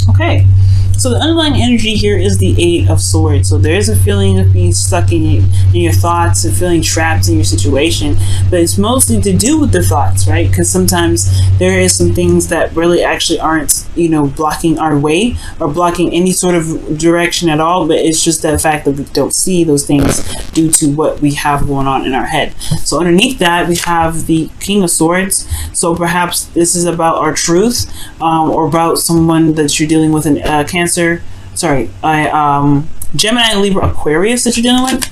Okay, so the underlying energy here is the Eight of Swords. So there is a feeling of being stuck in your thoughts and feeling trapped in your situation, but it's mostly to do with the thoughts, right? Because sometimes there is some things that really actually aren't, blocking our way or blocking any sort of direction at all, but it's just the fact that we don't see those things due to what we have going on in our head. So underneath that, we have the King of Swords. So perhaps this is about our truth, or about someone that you're dealing with in Cancer. Sorry, Gemini, Libra, Aquarius that you're dealing with.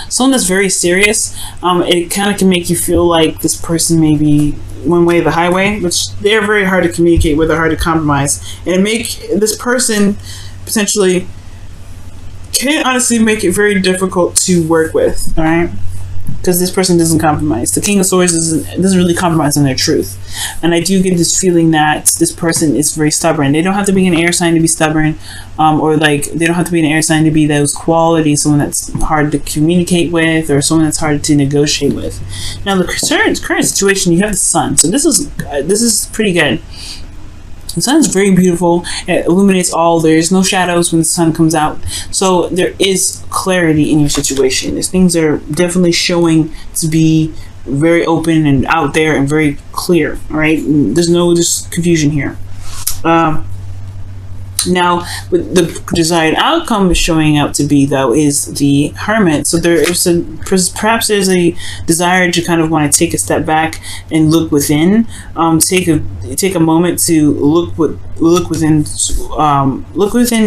Someone that's very serious. It kind of can make you feel like this person may be one way or the highway, which they're very hard to communicate with, or hard to compromise, and it make this person potentially can honestly make it very difficult to work with. All right. Because this person doesn't compromise. The King of Swords doesn't really compromise on their truth. And I do get this feeling that this person is very stubborn. They don't have to be an air sign to be stubborn, or like they don't have to be an air sign to be those qualities, someone that's hard to communicate with, or someone that's hard to negotiate with. Now, the current situation, you have the Sun. So this is pretty good. The sun is very beautiful. It illuminates all. There's no shadows when the sun comes out. So there is clarity in your situation. These things are definitely showing to be very open and out there and very clear. All right. There's no confusion here. Now, what the desired outcome is showing out to be, though, is the Hermit. So perhaps there's a desire to kind of want to take a step back and look within. Take a moment to look within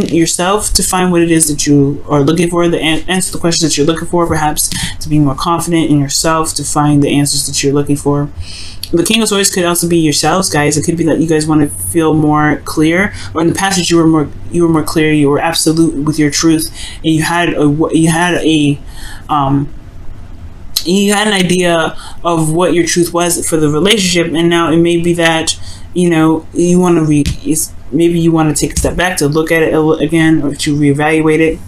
yourself to find what it is that you are looking for. Answer the questions that you're looking for. Perhaps to be more confident in yourself, to find the answers that you're looking for. The King of Swords could also be yourselves, guys. It could be that you guys want to feel more clear, or in the past that you were more clear. You were absolute with your truth, and you had an idea of what your truth was for the relationship. And now it may be that you want to maybe you want to take a step back to look at it again, or to reevaluate it.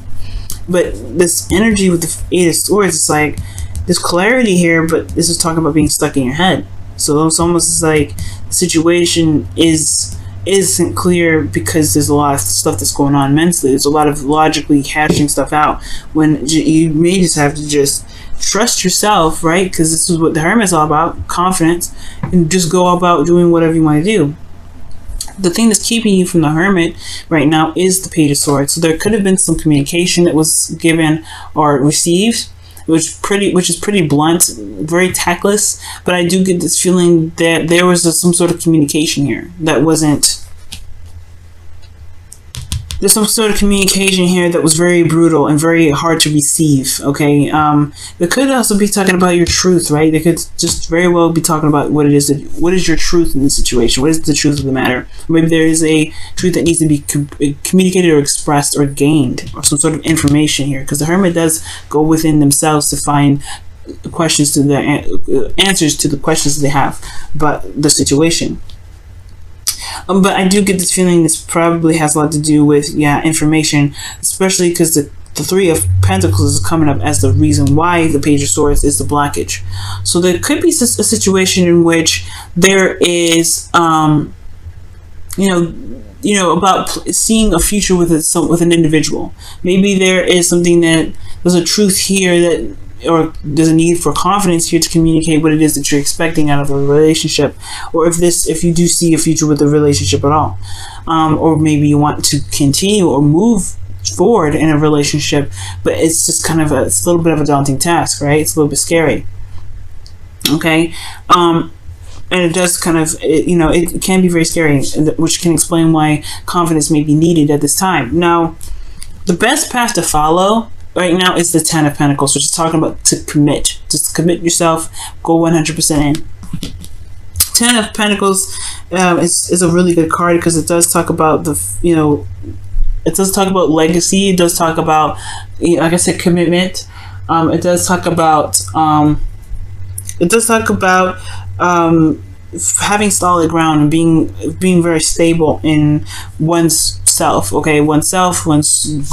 But this energy with the Eight of Swords, it's like there's clarity here, but this is talking about being stuck in your head. So it's almost like the situation isn't clear because there's a lot of stuff that's going on mentally. There's a lot of logically hashing stuff out, when you may just have to just trust yourself, right? Because this is what the Hermit is all about, confidence, and just go about doing whatever you want to do. The thing that's keeping you from the Hermit right now is the Page of Swords. So there could have been some communication that was given or received, which is pretty blunt, very tactless. But I do get this feeling that there was some sort of communication here that wasn't. There's some sort of communication here that was very brutal and very hard to receive. Okay, they could also be talking about your truth, right? They could just very well be talking about what is your truth in this situation. What is the truth of the matter? Maybe there is a truth that needs to be communicated or expressed or gained, or some sort of information here, because the Hermit does go within themselves to find questions to the answers to the questions that they have about the situation. But I do get this feeling this probably has a lot to do with information, especially because the Three of Pentacles is coming up as the reason why the Page of Swords is the blockage. So there could be a situation in which there is about seeing a future with an individual. Maybe there is something that there's a truth here that, or there's a need for confidence here to communicate what it is that you're expecting out of a relationship, or if you do see a future with the relationship at all, or maybe you want to continue or move forward in a relationship, but it's just kind of it's a little bit of a daunting task, right? It's a little bit scary. Okay, and it does kind of it can be very scary, which can explain why confidence may be needed at this time. Now, the best path to follow right now is the Ten of Pentacles, which is talking about to commit. Just commit yourself, go 100% in. Ten of Pentacles is a really good card because it does talk about it does talk about legacy. It does talk about, like I said, commitment. It does talk about having solid ground and being very stable in one's self. Okay, one's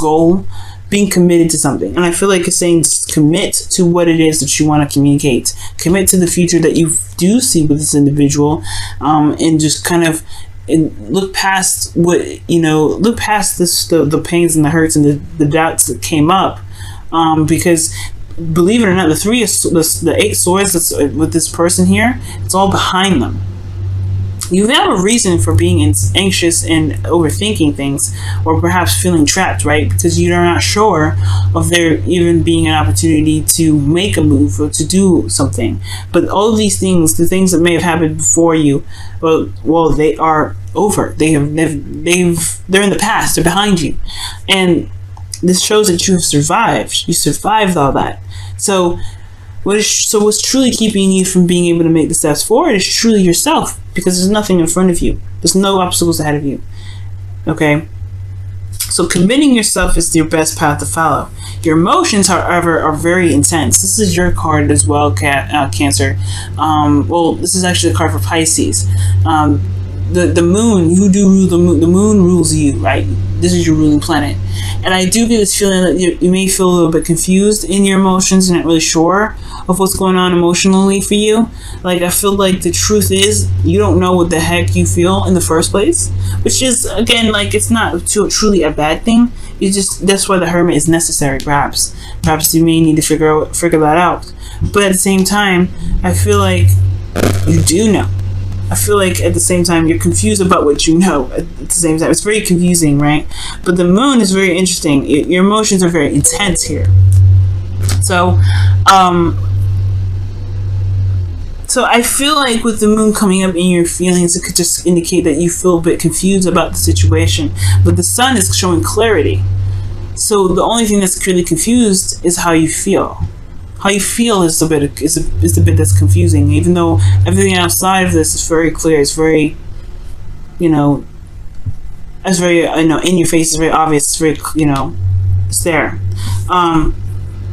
goal. Being committed to something. And I feel like it's saying commit to what it is that you want to communicate. Commit to the future that you do see with this individual, and just kind of and look past what, look past the pains and the hurts and the doubts that came up, because believe it or not, the 8 swords that's with this person here, it's all behind them. You have a reason for being anxious and overthinking things, or perhaps feeling trapped, right? Because you're not sure of there even being an opportunity to make a move or to do something. But all of these things, the things that may have happened before you, well, they are over. They're in the past. They're behind you, and this shows that you have survived. You survived all that. So what's truly keeping you from being able to make the steps forward is truly yourself, because there's nothing in front of you. There's no obstacles ahead of you. Okay? So committing yourself is your best path to follow. Your emotions, however, are very intense. This is your card as well, Cancer. Well, this is actually a card for Pisces. The moon, you do rule the moon. The moon rules you, right? This is your ruling planet. And I do get this feeling that you may feel a little bit confused in your emotions and not really sure of what's going on emotionally for you. Like, I feel like the truth is you don't know what the heck you feel in the first place, which is, again, like, it's not truly a bad thing. That's why the Hermit is necessary. Perhaps you may need to figure that out. But at the same time, I feel like you do know. I feel like at the same time you're confused about what you know. At the same time, it's very confusing, right? But the moon is very interesting. Your emotions are very intense here. So I feel like with the moon coming up in your feelings, it could just indicate that you feel a bit confused about the situation. But the sun is showing clarity. So the only thing that's really confused is how you feel. How you feel is the bit that's confusing, even though everything outside of this is very clear. It's very, it's very, in your face. It's very obvious. It's very, it's there.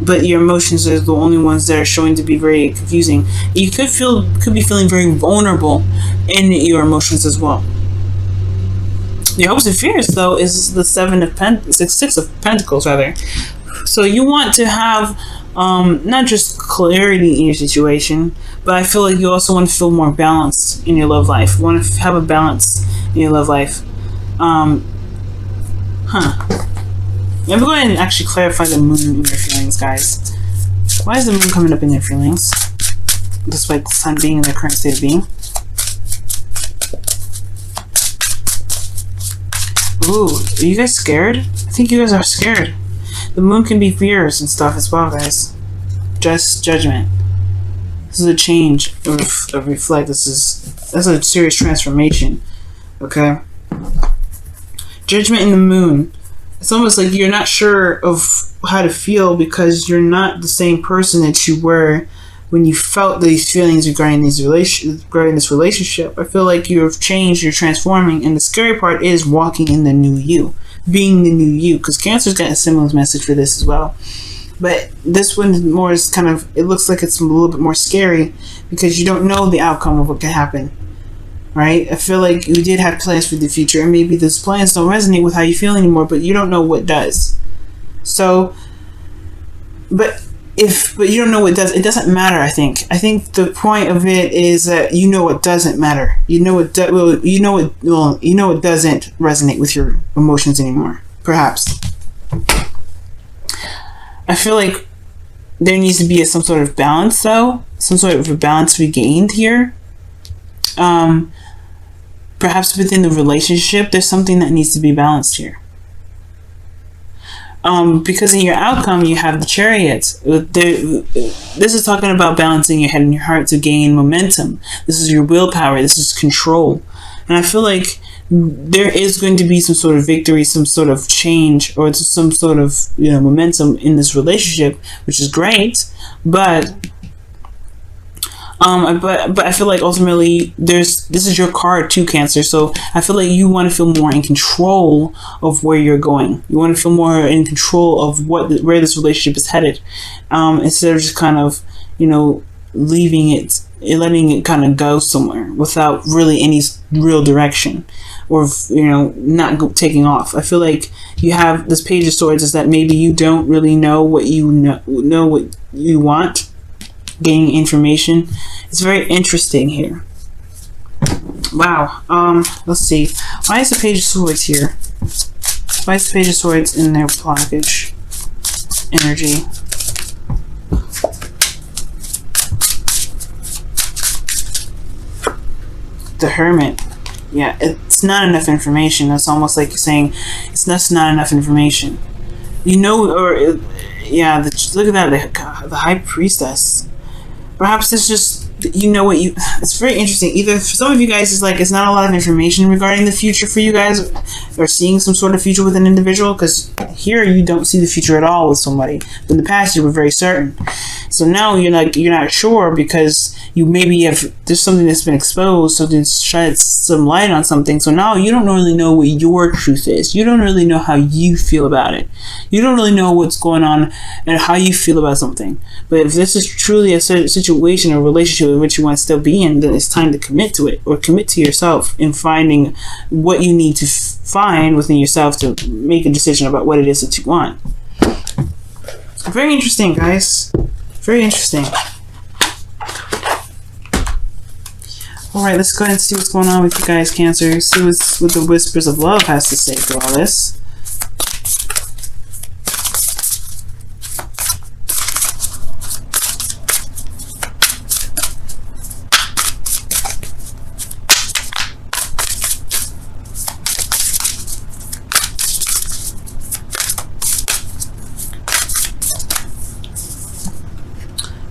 But your emotions are the only ones that are showing to be very confusing. You could be feeling very vulnerable in your emotions as well. Your hopes and fears, though, is the Six of Pentacles, rather. So you want to have not just clarity in your situation, but I feel like you also want to feel more balanced in your love life. You want to have a balance in your love life. I'm going to go ahead and actually clarify the moon in your feelings, guys. Why is the moon coming up in your feelings, despite the sun being in their current state of being? Ooh, are you guys scared? I think you guys are scared. The moon can be fears and stuff as well, guys. Just judgment. This is a change of reflect. That's a serious transformation. Okay? Judgment in the moon. It's almost like you're not sure of how to feel because you're not the same person that you were when you felt these feelings regarding this relationship. I feel like you've changed, you're transforming, and the scary part is walking in the new you. Being the new you, because Cancer's got a similar message for this as well. But this one more is kind of, it looks like it's a little bit more scary because you don't know the outcome of what could happen, right? I feel like you did have plans for the future, and maybe those plans don't resonate with how you feel anymore, but you don't know what does. So, but you don't know what does, it doesn't matter. I think the point of it is that you know what doesn't matter. You know what doesn't resonate with your emotions anymore. Perhaps. I feel like there needs to be some sort of balance, though. Some sort of a balance regained here. Perhaps within the relationship, there's something that needs to be balanced here. Because in your outcome, you have the Chariot. This is talking about balancing your head and your heart to gain momentum. This is your willpower. This is control. And I feel like there is going to be some sort of victory, some sort of change, or some sort of momentum in this relationship, which is great. But I feel like ultimately this is your card too, Cancer. So I feel like you want to feel more in control of where you're going. You want to feel more in control of where this relationship is headed, instead of just kind of leaving it, letting it kind of go somewhere without really any real direction, or not taking off. I feel like you have this Page of Swords is that maybe you don't really know what you know what you want. Gaining information. It's very interesting here. Wow. Let's see. Why is the Page of Swords here? Why is the Page of Swords in their blockage energy? The Hermit. Yeah, it's not enough information. It's almost like you're saying it's not enough information. You know, or yeah, look at that, the High Priestess. Perhaps it's just, you know what you. It's very interesting. Either for some of you guys, it's like it's not a lot of information regarding the future for you guys, or seeing some sort of future with an individual. Because here you don't see the future at all with somebody. But in the past, you were very certain. So now you're not sure because you maybe have there's something that's been exposed, so to shed some light on something. So now you don't really know what your truth is. You don't really know how you feel about it. You don't really know what's going on and how you feel about something. But if this is truly a situation or relationship in which you want to still be in, then it's time to commit to it, or commit to yourself in finding what you need to find within yourself to make a decision about what it is that you want. Very interesting, guys. Very interesting. Alright, let's go ahead and see what's going on with you guys, Cancer. See what the Whispers of Love has to say through all this.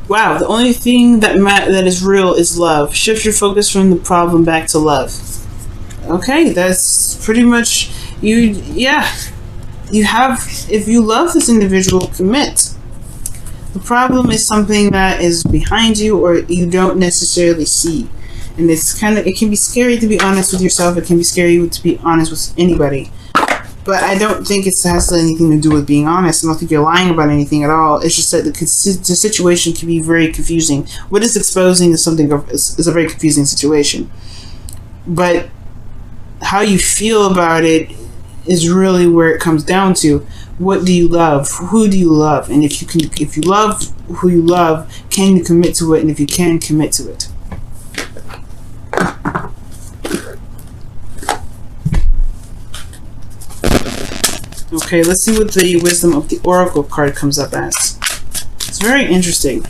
Wow, the only thing that is real is love. Shift your focus from the problem back to love. Okay, that's pretty much you. Yeah, you have. If you love this individual, commit. The problem is something that is behind you or you don't necessarily see, and it can be scary to be honest with yourself. It can be scary to be honest with anybody. But I don't think it has anything to do with being honest. I don't think you're lying about anything at all. It's just that the situation can be very confusing. What is exposing is is a very confusing situation. But how you feel about it is really where it comes down to. What do you love? Who do you love? And if you love who you love, can you commit to it? And if you can, commit to it. Okay, let's see what the Wisdom of the Oracle card comes up as. It's very interesting.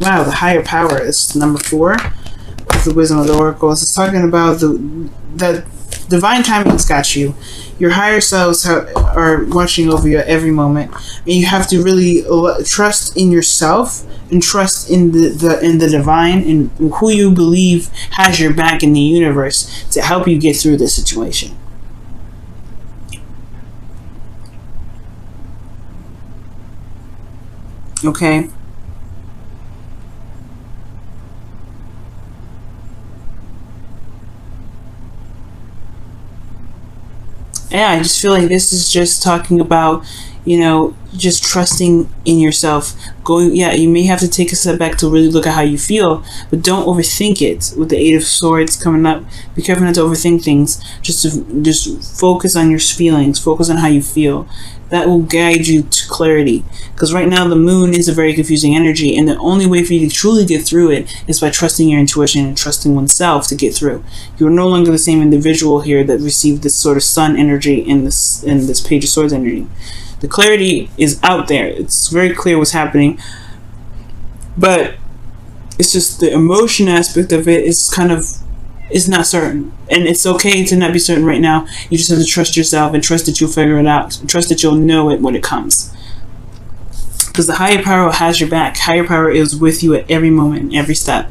Wow, the Higher Power is number 4 of the Wisdom of the Oracle. It's talking about the divine timing's got you. Your higher selves are watching over you at every moment, and you have to really trust in yourself and trust in the divine and who you believe has your back in the universe to help you get through this situation. Okay. Yeah, I just feel like this is just talking about, just trusting in yourself. You may have to take a step back to really look at how you feel, but don't overthink it. With the 8 of Swords coming up, be careful not to overthink things. Just focus on your feelings. Focus on how you feel. That will guide you to clarity. Because right now the moon is a very confusing energy, and the only way for you to truly get through it is by trusting your intuition and trusting oneself to get through. You're no longer the same individual here that received this sort of sun energy in this Page of Swords energy. The clarity is out there. It's very clear what's happening. But it's just the emotion aspect of it is not certain. And it's okay to not be certain right now. You just have to trust yourself and trust that you'll figure it out. Trust that you'll know it when it comes. Because the higher power has your back. Higher power is with you at every moment, every step.